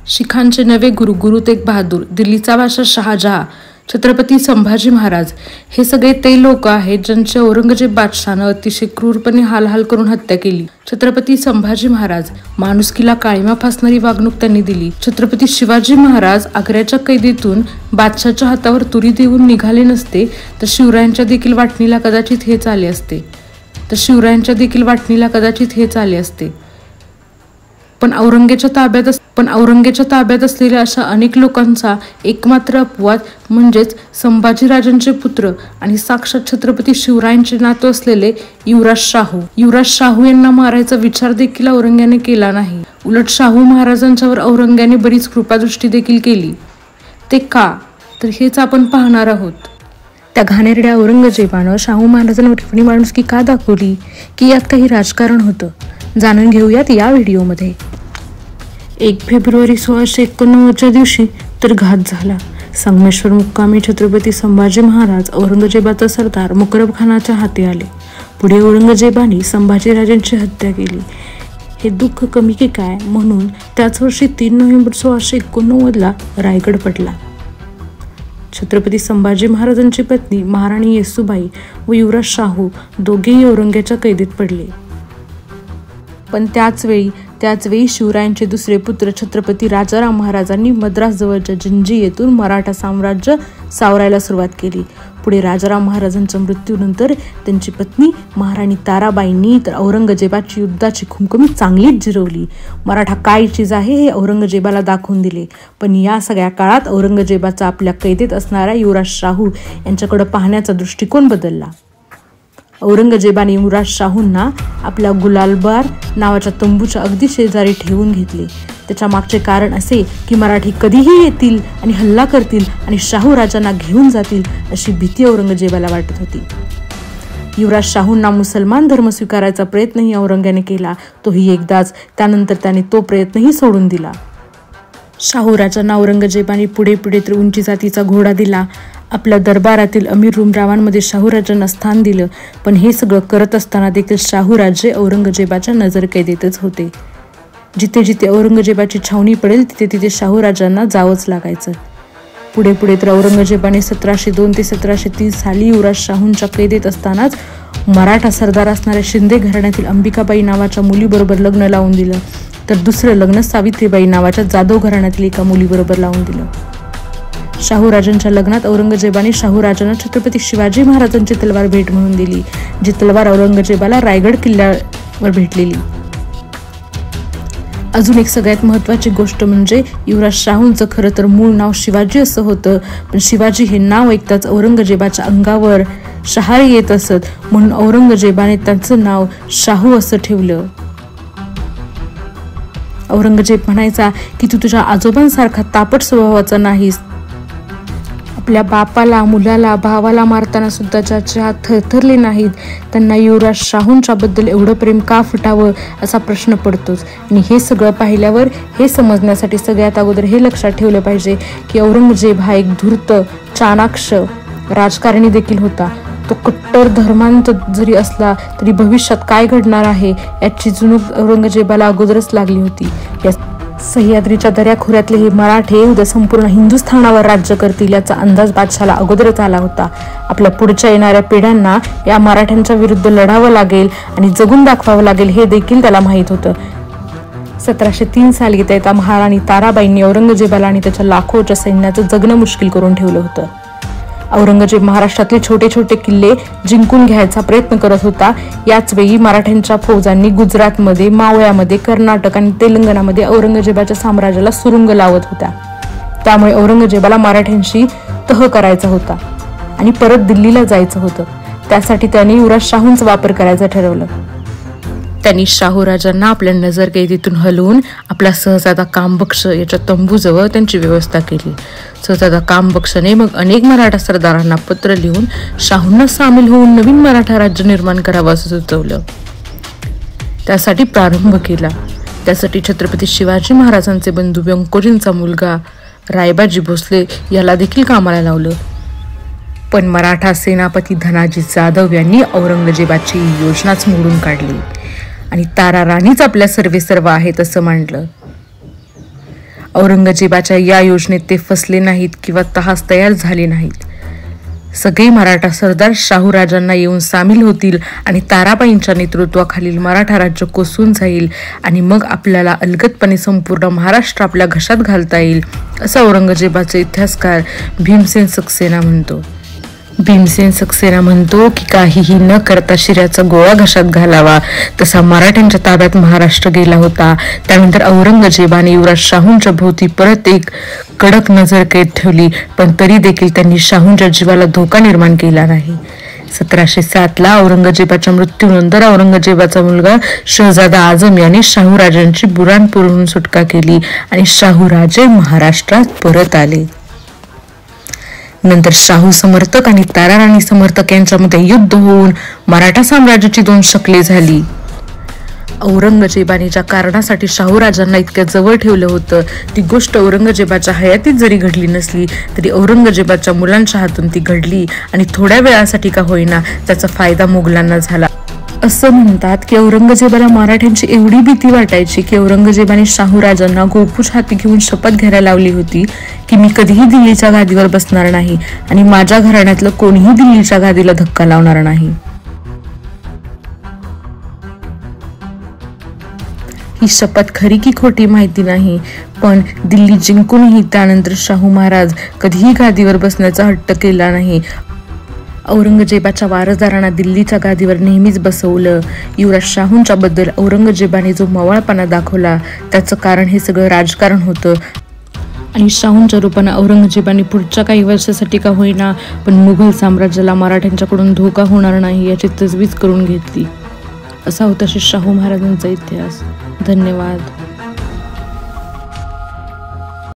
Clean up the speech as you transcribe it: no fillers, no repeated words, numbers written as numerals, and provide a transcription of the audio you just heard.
शिखांचे नवे गुरु गुरु तेग बहादूर, दिल्लीचा बादशाह शहाजहा, छत्रपती संभाजी महाराज हे सगळे ते लोक आहेत ज्यांच्या औरंगजेब बादशाहनं अतिशय क्रूरपणे हालहाल करून हत्या केली. छत्रपती संभाजी महाराज माणुसकीला काळीमा फासणारी वागणूक त्यांनी दिली. छत्रपती शिवाजी महाराज आग्र्याच्या कैदेतून बादशाहच्या हातावर तुरी देऊन निघाले नसते तर शिवरायांच्या देखील वाटणीला कदाचित हेच आले असते. पण औरंगजेबाच्या ताब्यात असलेल्या अशा अनेक लोकांचा एकमात्र अपवाद म्हणजेच संभाजीराजांचे पुत्र आणि साक्षात छत्रपती शिवरायांचे नातू असलेले युवराज शाहू यांना मारायचा विचार देखील औरंग्याने केला नाही. उलट शाहू महाराजांच्यावर औरंग्याने बरीच कृपादृष्टी देखील केली. ते का, तर हेच आपण पाहणार आहोत. त्या घाणेरड्या औरंगजेबानं शाहू महाराजांवर एवढी माणुसकी का दाखवली, की यात काही राजकारण होतं, जाणून घेऊयात या व्हिडिओमध्ये. 1 फेब्रुवारी 1691च्या दिवशी तर घात झाला. संगमेश्वर मुक्कामी छत्रपती संभाजी महाराज औरंगजेबाचा सरदार मुकरब खानाच्या हाती आले. पुढे औरंगजेबाने संभाजीराजांची हत्या केली. हे दुःख कमी की काय म्हणून त्याच वर्षी 3 नोव्हेंबर 1689ला रायगड पडला. छत्रपती संभाजी महाराजांची पत्नी महाराणी येसूबाई व युवराज शाहू दोघेही औरंग्याच्या कैदेत पडले. पण त्याच वेळी शिवरायांचे दुसरे पुत्र छत्रपती राजाराम महाराजांनी मद्रास जवळच्या जिंजी येथून मराठा साम्राज्य सावरायला सुरुवात केली. पुढे राजाराम महाराजांच्या मृत्यूनंतर त्यांची पत्नी महाराणी ताराबाईंनी तर औरंगजेबाची युद्धाची खुमखुमी चांगलीच जिरवली. मराठा काय चीज आहे हे औरंगजेबाला दाखवून दिले. पण या सगळ्या काळात औरंगजेबाचा आपल्या कैदेत असणाऱ्या युवराज शाहू यांच्याकडे पाहण्याचा दृष्टिकोन बदलला. औरंगजेबाने युवराज शाहूंना आपल्या गुलालबार नावाच्या तंबूच्या अगदी शेजारी ठेवून घेतले. त्याच्या मागचे कारण असे की मराठी कधीही येतील आणि हल्ला करतील आणि शाहू राजांना घेऊन जातील अशी भीती औरंगजेबाला वाटत होती. युवराज शाहूंना मुसलमान धर्म स्वीकारायचा प्रयत्नही औरंग्याने केला, तोही एकदाच. त्यानंतर त्याने तो प्रयत्नही सोडून दिला. शाहू राजांना औरंगजेबाने पुढे तर उंची जातीचा घोडा दिला. आपल्या दरबारातील अमीर रूमरावांमध्ये शाहूराजांना स्थान दिलं. पण हे सगळं करत असताना देखील शाहूराजे औरंगजेबाच्या नजरकैदेतच होते. जिथे औरंगजेबाची छावणी पडेल तिथे शाहूराजांना जावंच लागायचं. पुढे तर औरंगजेबाने 1702 ते 1730 साली युवराज शाहूंच्या कैदेत असतानाच मराठा सरदार असणाऱ्या शिंदे घराण्यातील अंबिकाबाई नावाच्या मुलीबरोबर लग्न लावून दिलं. तर दुसरं लग्न सावित्रीबाई नावाच्या जाधव घराण्यातील एका मुलीबरोबर लावून दिलं. शाहूराजांच्या लग्नात औरंगजेबाने शाहूराजांना छत्रपती शिवाजी महाराजांची तलवार भेट म्हणून दिली, जी तलवार औरंगजेबाला रायगड किल्ल्यावर भेटलेली. अजून एक सगळ्यात महत्त्वाची गोष्ट म्हणजे युवराज शाहूंचं खरं तर मूळ नाव शिवाजी असं होतं. पण शिवाजी हे नाव ऐकताच औरंगजेबाच्या अंगावर शहारे येत असत, म्हणून औरंगजेबाने त्यांचं नाव शाहू असं ठेवलं. औरंगजेब म्हणायचा की तू तुझ्या आजोबांसारखा तापट स्वभावाचा नाहीस. आपल्या बापाला, मुलाला, भावाला मारताना सुद्धा ज्याचे हात थरथरले नाहीत त्यांना युवराज शाहूंच्या बद्दल एवढं प्रेम का फुटावं असा प्रश्न पडतोच. आणि हे सगळं पाहिल्यावर हे समजण्यासाठी सगळ्यात अगोदर हे लक्षात ठेवलं पाहिजे की औरंगजेब हा एक धूर्त, चाणाक्ष राजकारणी देखील होता. तो कट्टर धर्मांत जरी असला तरी भविष्यात काय घडणार आहे याची जुनूक औरंगजेबाला अगोदरच लागली होती. या सह्याद्रीच्या दऱ्याखोऱ्यातले हे मराठे उद्या संपूर्ण हिंदुस्थानावर राज्य करतील याचा अंदाज बादशाला अगोदरच आला होता. आपल्या पुढच्या येणाऱ्या पिढ्यांना या मराठ्यांच्या विरुद्ध लढावं लागेल आणि जगून दाखवावं लागेल हे देखील त्याला माहीत होतं. 1703 साली येता महाराणी ताराबाईंनी औरंगजेबाला आणि त्याच्या लाखोच्या सैन्याचं जगणं मुश्किल करून ठेवलं होतं. औरंगजेब महाराष्ट्रातले छोटे किल्ले जिंकून घ्यायचा प्रयत्न करत होता. याच वेळी मराठ्यांच्या फौजांनी गुजरातमध्ये, मावळ्यामध्ये, कर्नाटक आणि तेलंगणामध्ये औरंगजेबाच्या साम्राज्याला सुरुंग लावत होत्या. त्यामुळे औरंगजेबाला मराठ्यांशी तह करायचा होता आणि परत दिल्लीला जायचं होतं. त्यासाठी त्याने युवराज शाहूंचा वापर करायचं ठरवलं. त्यांनी शाहूराजांना आपल्या नजरकैदेतून हलवून आपला सहजादा कामबक्ष याच्या तंबूजवळ त्यांची व्यवस्था केली. सहजादा कामबक्षने मग अनेक मराठा सरदारांना पत्र लिहून शाहूंना सामील होऊन नवीन मराठा राज्य निर्माण करावं असं सुचवलं. त्यासाठी प्रारंभ केला. त्यासाठी छत्रपती शिवाजी महाराजांचे बंधू व्यंकोजींचा मुलगा रायबाजी भोसले याला देखील कामाला लावलं. पण मराठा सेनापती धनाजी जाधव यांनी औरंगजेबाची योजनाच मोडून काढली आणि तारा राणीच आपल्या सर्वेसर्व आहेत असं मांडलं. औरंगजेबाच्या या योजनेत ते फसले नाहीत किंवा तहास तयार झाले नाहीत. सगळे मराठा सरदार शाहू राजांना येऊन सामील होतील आणि ताराबाईंच्या नेतृत्वाखालील मराठा राज्य कोसळून जाईल आणि मग आपल्याला अलगदपणे संपूर्ण महाराष्ट्र आपल्या घशात घालता येईल, असं औरंगजेबाचे इतिहासकार भीमसेन सक्सेना म्हणतो. भीमसेन सक्सेना म्हणतो की काहीही न करता शिऱ्याचा गोळा घशात घालावा, तसा मराठ्यांच्या ताब्यात महाराष्ट्र गेला होता. त्यानंतर औरंगजेबाने युवराज शाहूंच्या भोवती परत एक कडक नजर कैद ठेवली, पण तरी देखील त्यांनी शाहूंच्या जीवाला धोका निर्माण केला नाही. 1707 औरंगजेबाच्या मृत्यूनंतर औरंगजेबाचा मुलगा शहजादा आझम याने शाहू राजांची बुऱ्हाणपूरहून सुटका केली आणि शाहू राजे महाराष्ट्रात परत आले. नंतर शाहू समर्थक आणि ताराराणी समर्थक यांच्यामध्ये युद्ध होऊन मराठा साम्राज्याची दोन शकले झाली. औरंगजेबाने ज्या कारणासाठी शाहू राजांना इतक्या जवळ ठेवलं होतं, ती गोष्ट औरंगजेबाच्या हयातीत जरी घडली नसली तरी औरंगजेबाच्या मुलांच्या हातून ती घडली आणि थोड्या वेळासाठी का होईना त्याचा फायदा मुघलांना झाला. असं म्हणतात की औरंगजेबाला मराठ्यांची एवढी भीती वाटायची की औरंगजेबाने शाहू राजांना गोपूछ हाती घेऊन शपथ घ्यायला लावली होती की मी कधीही दिल्लीच्या गादीवर बसणार नाही आणि माझ्या घराण्यातलं कोणीही दिल्लीच्या गादीला धक्का लावणार नाही. ही शपथ खरी की खोटी माहिती नाही, पण दिल्ली जिंकूनही त्यानंतर शाहू महाराज कधीही गादीवर बसण्याचा हट्ट केला नाही. औरंगजेबाच्या वारसदारांना दिल्लीच्या गादीवर नेहमीच बसवलं. युवराज शाहूंच्या बद्दल औरंगजेबाने जो मवाळपणा दाखवला त्याचं कारण हे सगळं राजकारण होतं आणि शाहूंच्या रूपाने औरंगजेबाने पुढच्या काही वर्षासाठी का होईना पण मुघल साम्राज्याला मराठ्यांच्याकडून धोका होणार नाही याची तजवीज करून घेतली. असा होता शाहू महाराजांचा इतिहास. धन्यवाद.